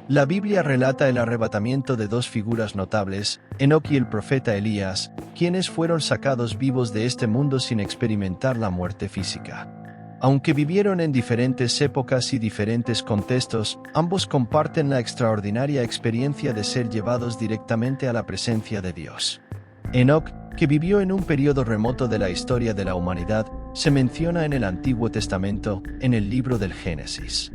La Biblia relata el arrebatamiento de dos figuras notables, Enoc y el profeta Elías, quienes fueron sacados vivos de este mundo sin experimentar la muerte física. Aunque vivieron en diferentes épocas y diferentes contextos, ambos comparten la extraordinaria experiencia de ser llevados directamente a la presencia de Dios. Enoc, que vivió en un periodo remoto de la historia de la humanidad, se menciona en el Antiguo Testamento, en el libro del Génesis.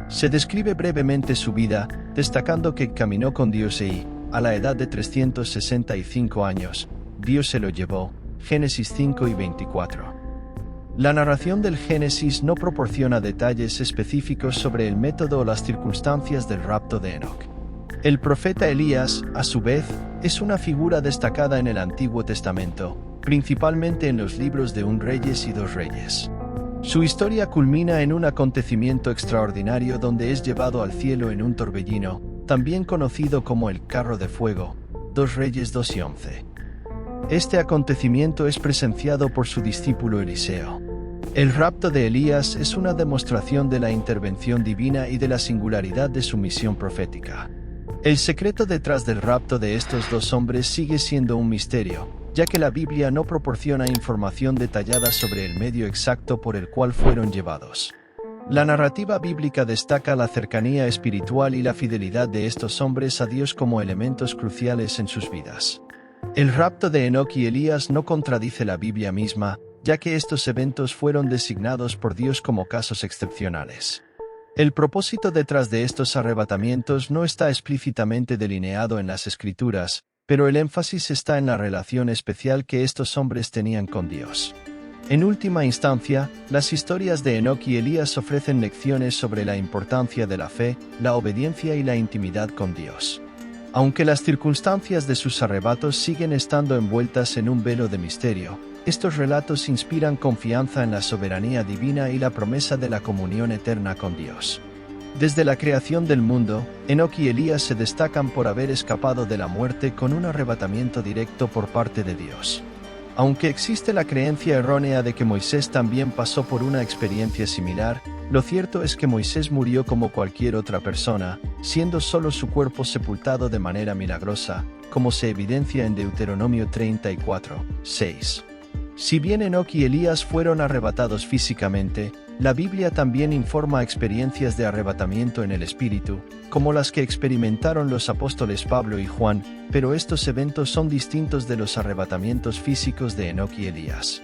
Se describe brevemente su vida, destacando que caminó con Dios y, a la edad de 365 años, Dios se lo llevó, Génesis 5 y 24. La narración del Génesis no proporciona detalles específicos sobre el método o las circunstancias del rapto de Enoc. El profeta Elías, a su vez, es una figura destacada en el Antiguo Testamento, principalmente en los libros de Reyes y Dos Reyes. Su historia culmina en un acontecimiento extraordinario donde es llevado al cielo en un torbellino, también conocido como el carro de fuego, Dos Reyes 2 y 11. Este acontecimiento es presenciado por su discípulo Eliseo. El rapto de Elías es una demostración de la intervención divina y de la singularidad de su misión profética. El secreto detrás del rapto de estos dos hombres sigue siendo un misterio, ya que la Biblia no proporciona información detallada sobre el medio exacto por el cual fueron llevados. La narrativa bíblica destaca la cercanía espiritual y la fidelidad de estos hombres a Dios como elementos cruciales en sus vidas. El rapto de Enoc y Elías no contradice la Biblia misma, ya que estos eventos fueron designados por Dios como casos excepcionales. El propósito detrás de estos arrebatamientos no está explícitamente delineado en las Escrituras, pero el énfasis está en la relación especial que estos hombres tenían con Dios. En última instancia, las historias de Enoc y Elías ofrecen lecciones sobre la importancia de la fe, la obediencia y la intimidad con Dios. Aunque las circunstancias de sus arrebatos siguen estando envueltas en un velo de misterio, estos relatos inspiran confianza en la soberanía divina y la promesa de la comunión eterna con Dios. Desde la creación del mundo, Enoc y Elías se destacan por haber escapado de la muerte con un arrebatamiento directo por parte de Dios. Aunque existe la creencia errónea de que Moisés también pasó por una experiencia similar, lo cierto es que Moisés murió como cualquier otra persona, siendo solo su cuerpo sepultado de manera milagrosa, como se evidencia en Deuteronomio 34, 6. Si bien Enoc y Elías fueron arrebatados físicamente, la Biblia también informa experiencias de arrebatamiento en el espíritu, como las que experimentaron los apóstoles Pablo y Juan, pero estos eventos son distintos de los arrebatamientos físicos de Enoc y Elías.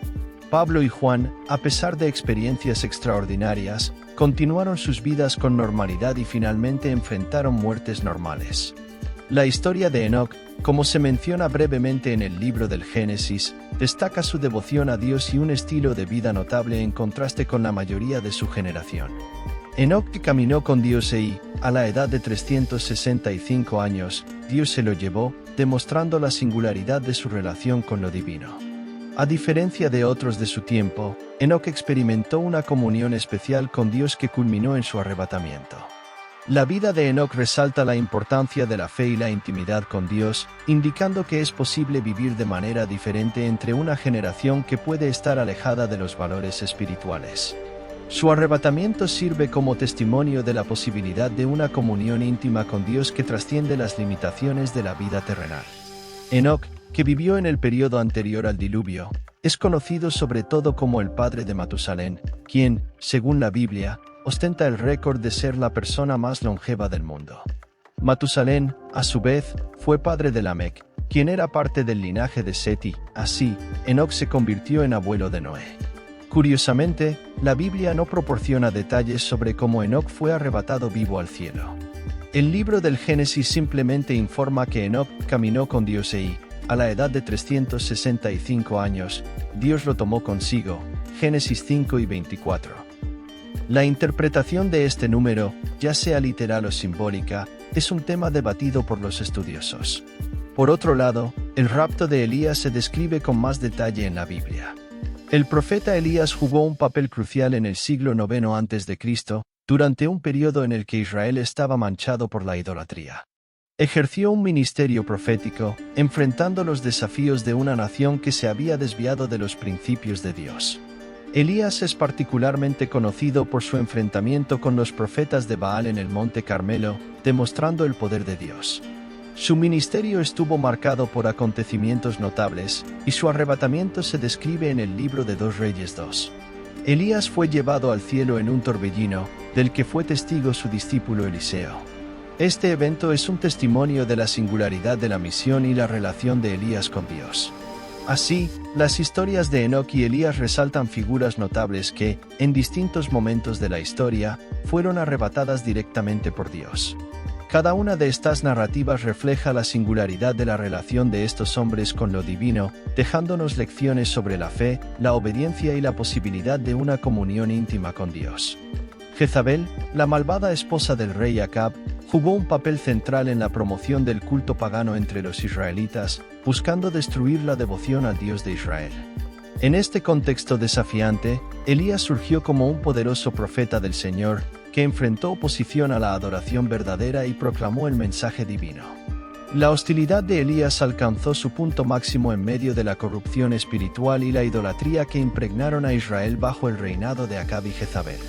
Pablo y Juan, a pesar de experiencias extraordinarias, continuaron sus vidas con normalidad y finalmente enfrentaron muertes normales. La historia de Enoc, como se menciona brevemente en el libro del Génesis, destaca su devoción a Dios y un estilo de vida notable en contraste con la mayoría de su generación. Enoc caminó con Dios y, a la edad de 365 años, Dios se lo llevó, demostrando la singularidad de su relación con lo divino. A diferencia de otros de su tiempo, Enoc experimentó una comunión especial con Dios que culminó en su arrebatamiento. La vida de Enoc resalta la importancia de la fe y la intimidad con Dios, indicando que es posible vivir de manera diferente entre una generación que puede estar alejada de los valores espirituales. Su arrebatamiento sirve como testimonio de la posibilidad de una comunión íntima con Dios que trasciende las limitaciones de la vida terrenal. Enoc, que vivió en el periodo anterior al diluvio, es conocido sobre todo como el padre de Matusalén, quien, según la Biblia, ostenta el récord de ser la persona más longeva del mundo. Matusalén, a su vez, fue padre de Lamec, quien era parte del linaje de Seti. Así, Enoc se convirtió en abuelo de Noé. Curiosamente, la Biblia no proporciona detalles sobre cómo Enoc fue arrebatado vivo al cielo. El libro del Génesis simplemente informa que Enoc caminó con Dios y, a la edad de 365 años, Dios lo tomó consigo, Génesis 5 y 24. La interpretación de este número, ya sea literal o simbólica, es un tema debatido por los estudiosos. Por otro lado, el rapto de Elías se describe con más detalle en la Biblia. El profeta Elías jugó un papel crucial en el siglo IX a.C., durante un periodo en el que Israel estaba manchado por la idolatría. Ejerció un ministerio profético, enfrentando los desafíos de una nación que se había desviado de los principios de Dios. Elías es particularmente conocido por su enfrentamiento con los profetas de Baal en el Monte Carmelo, demostrando el poder de Dios. Su ministerio estuvo marcado por acontecimientos notables, y su arrebatamiento se describe en el libro de 2 Reyes 2. Elías fue llevado al cielo en un torbellino, del que fue testigo su discípulo Eliseo. Este evento es un testimonio de la singularidad de la misión y la relación de Elías con Dios. Así, las historias de Enoc y Elías resaltan figuras notables que, en distintos momentos de la historia, fueron arrebatadas directamente por Dios. Cada una de estas narrativas refleja la singularidad de la relación de estos hombres con lo divino, dejándonos lecciones sobre la fe, la obediencia y la posibilidad de una comunión íntima con Dios. Jezabel, la malvada esposa del rey Acab, jugó un papel central en la promoción del culto pagano entre los israelitas, buscando destruir la devoción al Dios de Israel. En este contexto desafiante, Elías surgió como un poderoso profeta del Señor, que enfrentó oposición a la adoración verdadera y proclamó el mensaje divino. La hostilidad de Elías alcanzó su punto máximo en medio de la corrupción espiritual y la idolatría que impregnaron a Israel bajo el reinado de Acab y Jezabel.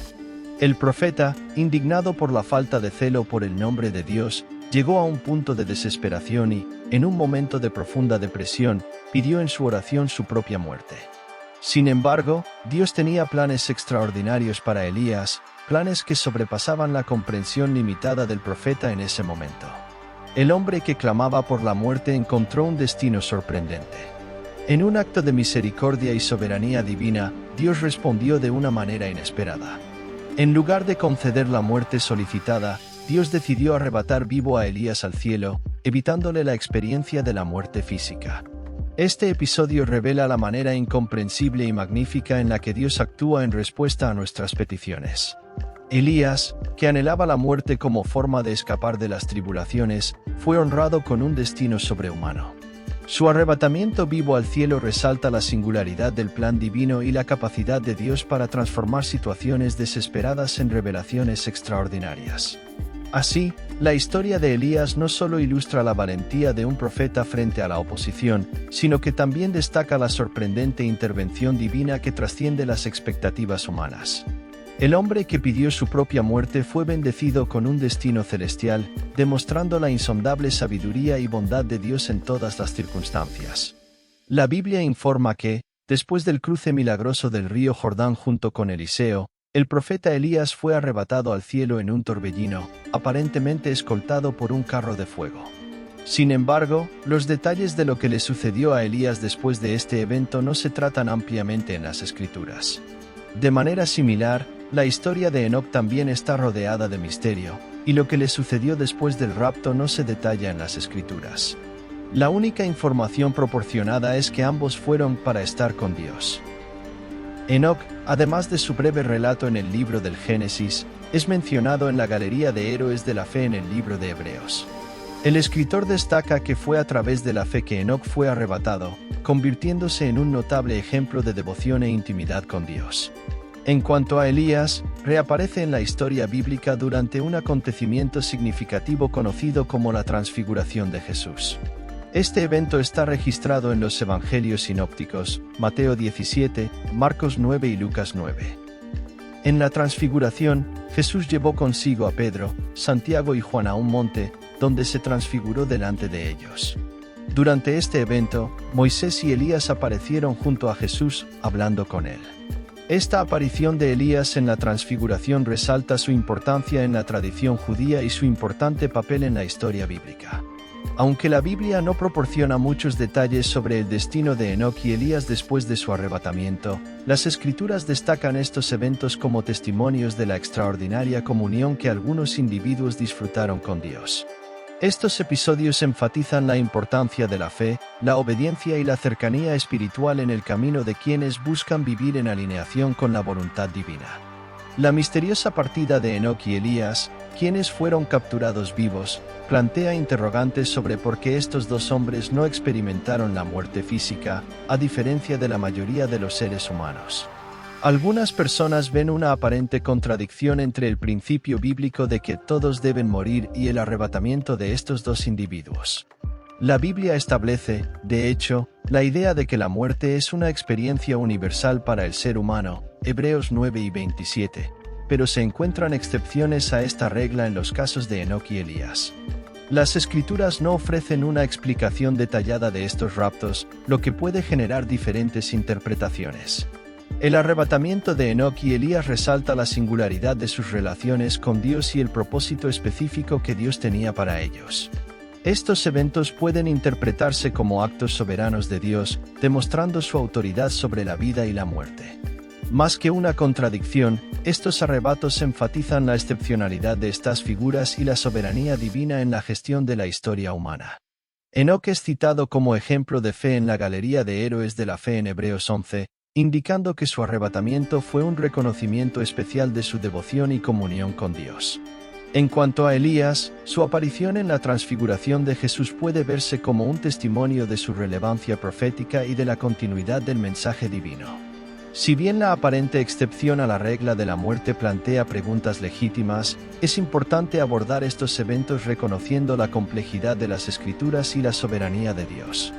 El profeta, indignado por la falta de celo por el nombre de Dios, llegó a un punto de desesperación y, en un momento de profunda depresión, pidió en su oración su propia muerte. Sin embargo, Dios tenía planes extraordinarios para Elías, planes que sobrepasaban la comprensión limitada del profeta en ese momento. El hombre que clamaba por la muerte encontró un destino sorprendente. En un acto de misericordia y soberanía divina, Dios respondió de una manera inesperada. En lugar de conceder la muerte solicitada, Dios decidió arrebatar vivo a Elías al cielo, evitándole la experiencia de la muerte física. Este episodio revela la manera incomprensible y magnífica en la que Dios actúa en respuesta a nuestras peticiones. Elías, que anhelaba la muerte como forma de escapar de las tribulaciones, fue honrado con un destino sobrehumano. Su arrebatamiento vivo al cielo resalta la singularidad del plan divino y la capacidad de Dios para transformar situaciones desesperadas en revelaciones extraordinarias. Así, la historia de Elías no solo ilustra la valentía de un profeta frente a la oposición, sino que también destaca la sorprendente intervención divina que trasciende las expectativas humanas. El hombre que pidió su propia muerte fue bendecido con un destino celestial, demostrando la insondable sabiduría y bondad de Dios en todas las circunstancias. La Biblia informa que, después del cruce milagroso del río Jordán junto con Eliseo, el profeta Elías fue arrebatado al cielo en un torbellino, aparentemente escoltado por un carro de fuego. Sin embargo, los detalles de lo que le sucedió a Elías después de este evento no se tratan ampliamente en las Escrituras. De manera similar, la historia de Enoc también está rodeada de misterio, y lo que le sucedió después del rapto no se detalla en las Escrituras. La única información proporcionada es que ambos fueron para estar con Dios. Enoc, además de su breve relato en el libro del Génesis, es mencionado en la Galería de Héroes de la Fe en el libro de Hebreos. El escritor destaca que fue a través de la fe que Enoc fue arrebatado, convirtiéndose en un notable ejemplo de devoción e intimidad con Dios. En cuanto a Elías, reaparece en la historia bíblica durante un acontecimiento significativo conocido como la Transfiguración de Jesús. Este evento está registrado en los Evangelios sinópticos, Mateo 17, Marcos 9 y Lucas 9. En la Transfiguración, Jesús llevó consigo a Pedro, Santiago y Juan a un monte, donde se transfiguró delante de ellos. Durante este evento, Moisés y Elías aparecieron junto a Jesús, hablando con él. Esta aparición de Elías en la Transfiguración resalta su importancia en la tradición judía y su importante papel en la historia bíblica. Aunque la Biblia no proporciona muchos detalles sobre el destino de Enoc y Elías después de su arrebatamiento, las Escrituras destacan estos eventos como testimonios de la extraordinaria comunión que algunos individuos disfrutaron con Dios. Estos episodios enfatizan la importancia de la fe, la obediencia y la cercanía espiritual en el camino de quienes buscan vivir en alineación con la voluntad divina. La misteriosa partida de Enoc y Elías, quienes fueron capturados vivos, plantea interrogantes sobre por qué estos dos hombres no experimentaron la muerte física, a diferencia de la mayoría de los seres humanos. Algunas personas ven una aparente contradicción entre el principio bíblico de que todos deben morir y el arrebatamiento de estos dos individuos. La Biblia establece, de hecho, La idea de que la muerte es una experiencia universal para el ser humano, Hebreos 9 y 27, pero se encuentran excepciones a esta regla en los casos de Enoc y Elías. Las Escrituras no ofrecen una explicación detallada de estos raptos, lo que puede generar diferentes interpretaciones. El arrebatamiento de Enoc y Elías resalta la singularidad de sus relaciones con Dios y el propósito específico que Dios tenía para ellos. Estos eventos pueden interpretarse como actos soberanos de Dios, demostrando su autoridad sobre la vida y la muerte. Más que una contradicción, estos arrebatos enfatizan la excepcionalidad de estas figuras y la soberanía divina en la gestión de la historia humana. Enoc es citado como ejemplo de fe en la galería de héroes de la fe en Hebreos 11, indicando que su arrebatamiento fue un reconocimiento especial de su devoción y comunión con Dios. En cuanto a Elías, su aparición en la transfiguración de Jesús puede verse como un testimonio de su relevancia profética y de la continuidad del mensaje divino. Si bien la aparente excepción a la regla de la muerte plantea preguntas legítimas, es importante abordar estos eventos reconociendo la complejidad de las Escrituras y la soberanía de Dios.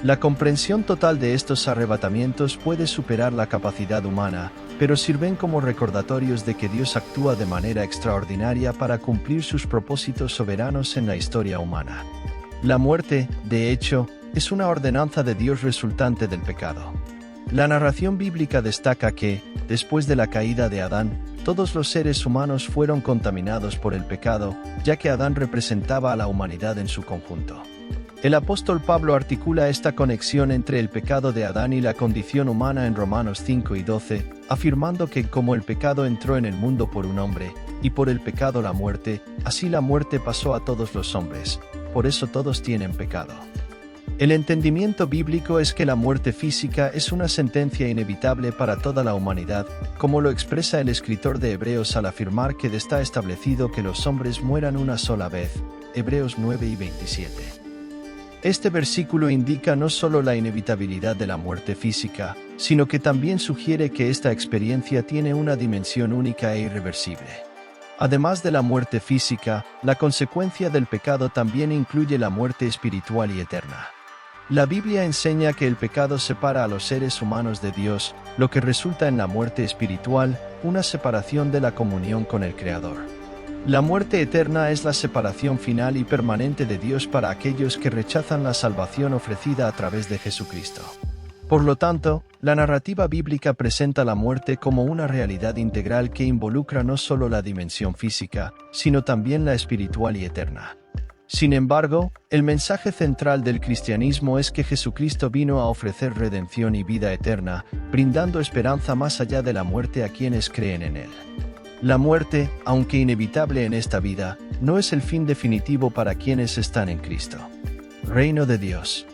La comprensión total de estos arrebatamientos puede superar la capacidad humana, pero sirven como recordatorios de que Dios actúa de manera extraordinaria para cumplir sus propósitos soberanos en la historia humana. La muerte, de hecho, es una ordenanza de Dios resultante del pecado. La narración bíblica destaca que, después de la caída de Adán, todos los seres humanos fueron contaminados por el pecado, ya que Adán representaba a la humanidad en su conjunto. El apóstol Pablo articula esta conexión entre el pecado de Adán y la condición humana en Romanos 5 y 12, afirmando que como el pecado entró en el mundo por un hombre, y por el pecado la muerte, así la muerte pasó a todos los hombres, por eso todos tienen pecado. El entendimiento bíblico es que la muerte física es una sentencia inevitable para toda la humanidad, como lo expresa el escritor de Hebreos al afirmar que está establecido que los hombres mueran una sola vez, Hebreos 9 y 27. Este versículo indica no solo la inevitabilidad de la muerte física, sino que también sugiere que esta experiencia tiene una dimensión única e irreversible. Además de la muerte física, la consecuencia del pecado también incluye la muerte espiritual y eterna. La Biblia enseña que el pecado separa a los seres humanos de Dios, lo que resulta en la muerte espiritual, una separación de la comunión con el Creador. La muerte eterna es la separación final y permanente de Dios para aquellos que rechazan la salvación ofrecida a través de Jesucristo. Por lo tanto, la narrativa bíblica presenta la muerte como una realidad integral que involucra no solo la dimensión física, sino también la espiritual y eterna. Sin embargo, el mensaje central del cristianismo es que Jesucristo vino a ofrecer redención y vida eterna, brindando esperanza más allá de la muerte a quienes creen en Él. La muerte, aunque inevitable en esta vida, no es el fin definitivo para quienes están en Cristo. Reino de Dios.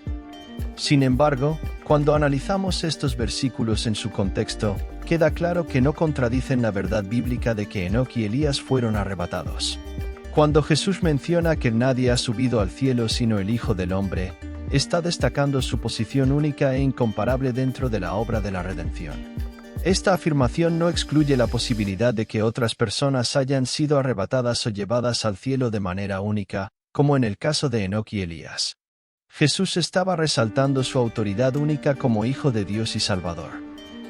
Sin embargo, cuando analizamos estos versículos en su contexto, queda claro que no contradicen la verdad bíblica de que Enoc y Elías fueron arrebatados. Cuando Jesús menciona que nadie ha subido al cielo sino el Hijo del Hombre, está destacando su posición única e incomparable dentro de la obra de la redención. Esta afirmación no excluye la posibilidad de que otras personas hayan sido arrebatadas o llevadas al cielo de manera única, como en el caso de Enoc y Elías. Jesús estaba resaltando su autoridad única como Hijo de Dios y Salvador.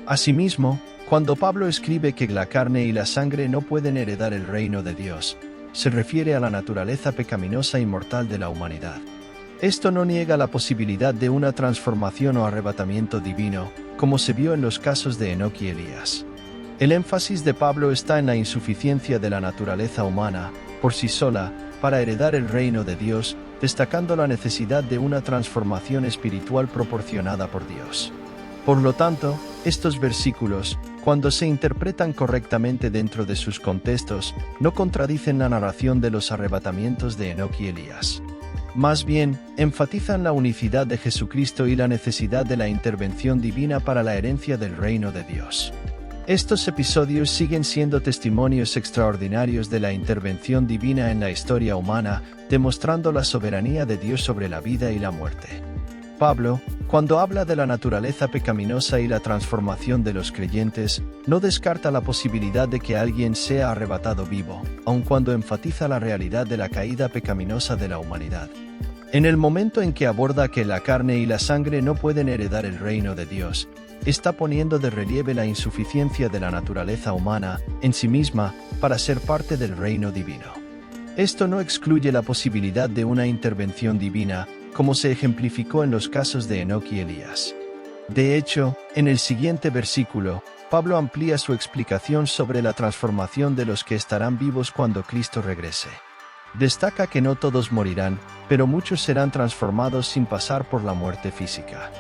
Asimismo, cuando Pablo escribe que la carne y la sangre no pueden heredar el reino de Dios, se refiere a la naturaleza pecaminosa y mortal de la humanidad. Esto no niega la posibilidad de una transformación o arrebatamiento divino, como se vio en los casos de Enoc y Elías. El énfasis de Pablo está en la insuficiencia de la naturaleza humana, por sí sola, para heredar el reino de Dios, destacando la necesidad de una transformación espiritual proporcionada por Dios. Por lo tanto, estos versículos, cuando se interpretan correctamente dentro de sus contextos, no contradicen la narración de los arrebatamientos de Enoc y Elías. Más bien, enfatizan la unicidad de Jesucristo y la necesidad de la intervención divina para la herencia del reino de Dios. Estos episodios siguen siendo testimonios extraordinarios de la intervención divina en la historia humana, demostrando la soberanía de Dios sobre la vida y la muerte. Pablo, cuando habla de la naturaleza pecaminosa y la transformación de los creyentes, no descarta la posibilidad de que alguien sea arrebatado vivo, aun cuando enfatiza la realidad de la caída pecaminosa de la humanidad. En el momento en que aborda que la carne y la sangre no pueden heredar el reino de Dios, está poniendo de relieve la insuficiencia de la naturaleza humana en sí misma para ser parte del reino divino. Esto no excluye la posibilidad de una intervención divina, como se ejemplificó en los casos de Enoc y Elías. De hecho, en el siguiente versículo, Pablo amplía su explicación sobre la transformación de los que estarán vivos cuando Cristo regrese. Destaca que no todos morirán, pero muchos serán transformados sin pasar por la muerte física.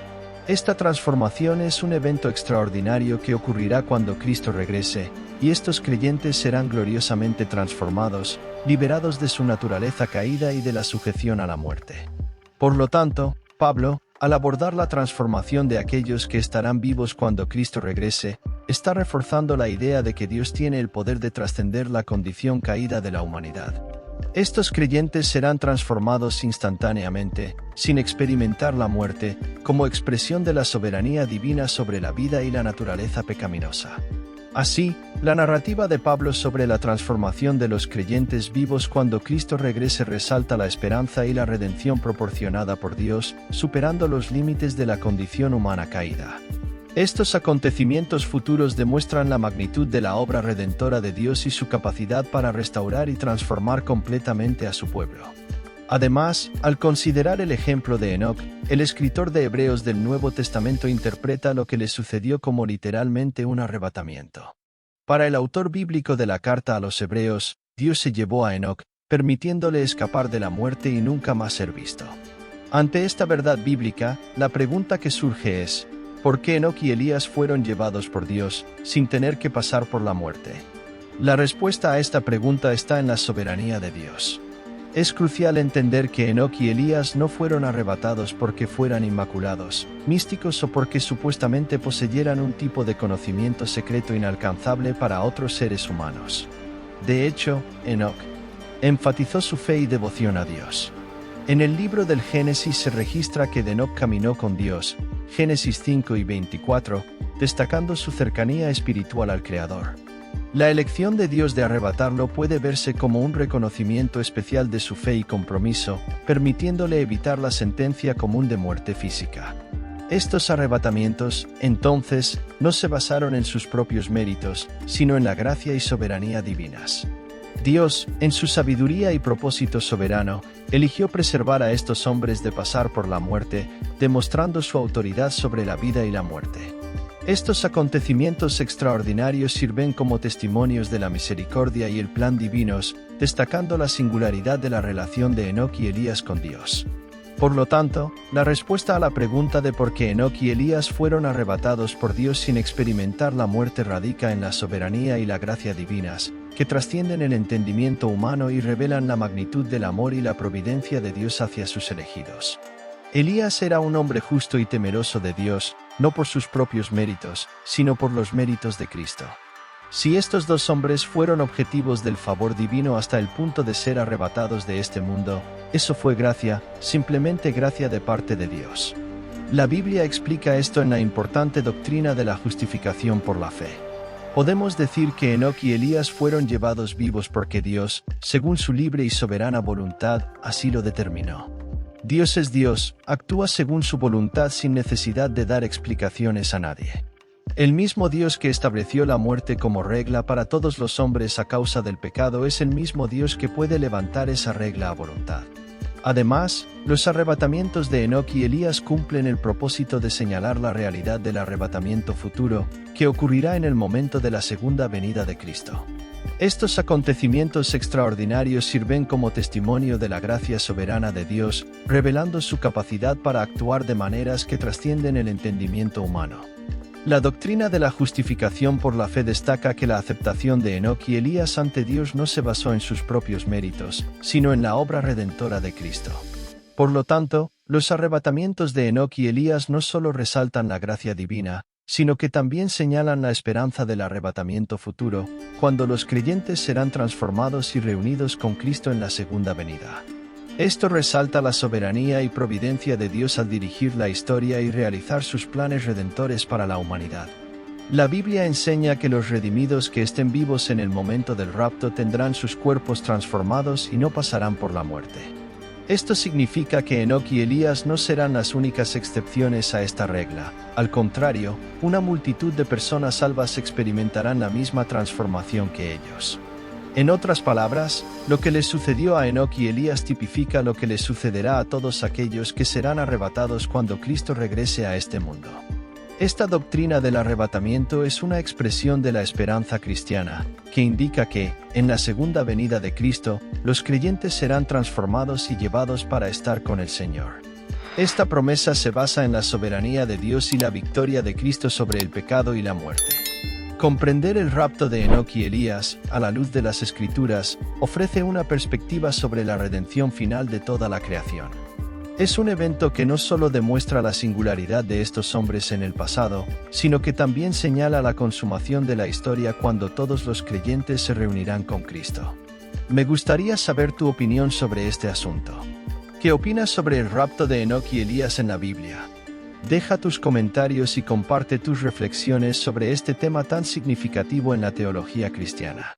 Esta transformación es un evento extraordinario que ocurrirá cuando Cristo regrese, y estos creyentes serán gloriosamente transformados, liberados de su naturaleza caída y de la sujeción a la muerte. Por lo tanto, Pablo, al abordar la transformación de aquellos que estarán vivos cuando Cristo regrese, está reforzando la idea de que Dios tiene el poder de trascender la condición caída de la humanidad. Estos creyentes serán transformados instantáneamente, sin experimentar la muerte, como expresión de la soberanía divina sobre la vida y la naturaleza pecaminosa. Así, la narrativa de Pablo sobre la transformación de los creyentes vivos cuando Cristo regrese resalta la esperanza y la redención proporcionada por Dios, superando los límites de la condición humana caída. Estos acontecimientos futuros demuestran la magnitud de la obra redentora de Dios y su capacidad para restaurar y transformar completamente a su pueblo. Además, al considerar el ejemplo de Enoc, el escritor de Hebreos del Nuevo Testamento interpreta lo que le sucedió como literalmente un arrebatamiento. Para el autor bíblico de la carta a los Hebreos, Dios se llevó a Enoc, permitiéndole escapar de la muerte y nunca más ser visto. Ante esta verdad bíblica, la pregunta que surge es: ¿por qué Enoc y Elías fueron llevados por Dios, sin tener que pasar por la muerte? La respuesta a esta pregunta está en la soberanía de Dios. Es crucial entender que Enoc y Elías no fueron arrebatados porque fueran inmaculados, místicos o porque supuestamente poseyeran un tipo de conocimiento secreto inalcanzable para otros seres humanos. De hecho, Enoc enfatizó su fe y devoción a Dios. En el libro del Génesis se registra que Enoc caminó con Dios, Génesis 5 y 24, destacando su cercanía espiritual al Creador. La elección de Dios de arrebatarlo puede verse como un reconocimiento especial de su fe y compromiso, permitiéndole evitar la sentencia común de muerte física. Estos arrebatamientos, entonces, no se basaron en sus propios méritos, sino en la gracia y soberanía divinas. Dios, en su sabiduría y propósito soberano, eligió preservar a estos hombres de pasar por la muerte, demostrando su autoridad sobre la vida y la muerte. Estos acontecimientos extraordinarios sirven como testimonios de la misericordia y el plan divinos, destacando la singularidad de la relación de Enoc y Elías con Dios. Por lo tanto, la respuesta a la pregunta de por qué Enoc y Elías fueron arrebatados por Dios sin experimentar la muerte radica en la soberanía y la gracia divinas, que trascienden el entendimiento humano y revelan la magnitud del amor y la providencia de Dios hacia sus elegidos. Elías era un hombre justo y temeroso de Dios, no por sus propios méritos, sino por los méritos de Cristo. Si estos dos hombres fueron objetivos del favor divino hasta el punto de ser arrebatados de este mundo, eso fue gracia, simplemente gracia de parte de Dios. La Biblia explica esto en la importante doctrina de la justificación por la fe. Podemos decir que Enoc y Elías fueron llevados vivos porque Dios, según su libre y soberana voluntad, así lo determinó. Dios es Dios, actúa según su voluntad sin necesidad de dar explicaciones a nadie. El mismo Dios que estableció la muerte como regla para todos los hombres a causa del pecado es el mismo Dios que puede levantar esa regla a voluntad. Además, los arrebatamientos de Enoc y Elías cumplen el propósito de señalar la realidad del arrebatamiento futuro, que ocurrirá en el momento de la segunda venida de Cristo. Estos acontecimientos extraordinarios sirven como testimonio de la gracia soberana de Dios, revelando su capacidad para actuar de maneras que trascienden el entendimiento humano. La doctrina de la justificación por la fe destaca que la aceptación de Enoc y Elías ante Dios no se basó en sus propios méritos, sino en la obra redentora de Cristo. Por lo tanto, los arrebatamientos de Enoc y Elías no solo resaltan la gracia divina, sino que también señalan la esperanza del arrebatamiento futuro, cuando los creyentes serán transformados y reunidos con Cristo en la segunda venida. Esto resalta la soberanía y providencia de Dios al dirigir la historia y realizar sus planes redentores para la humanidad. La Biblia enseña que los redimidos que estén vivos en el momento del rapto tendrán sus cuerpos transformados y no pasarán por la muerte. Esto significa que Enoc y Elías no serán las únicas excepciones a esta regla. Al contrario, una multitud de personas salvas experimentarán la misma transformación que ellos. En otras palabras, lo que les sucedió a Enoc y Elías tipifica lo que les sucederá a todos aquellos que serán arrebatados cuando Cristo regrese a este mundo. Esta doctrina del arrebatamiento es una expresión de la esperanza cristiana, que indica que, en la segunda venida de Cristo, los creyentes serán transformados y llevados para estar con el Señor. Esta promesa se basa en la soberanía de Dios y la victoria de Cristo sobre el pecado y la muerte. Comprender el rapto de Enoc y Elías, a la luz de las Escrituras, ofrece una perspectiva sobre la redención final de toda la creación. Es un evento que no solo demuestra la singularidad de estos hombres en el pasado, sino que también señala la consumación de la historia cuando todos los creyentes se reunirán con Cristo. Me gustaría saber tu opinión sobre este asunto. ¿Qué opinas sobre el rapto de Enoc y Elías en la Biblia? Deja tus comentarios y comparte tus reflexiones sobre este tema tan significativo en la teología cristiana.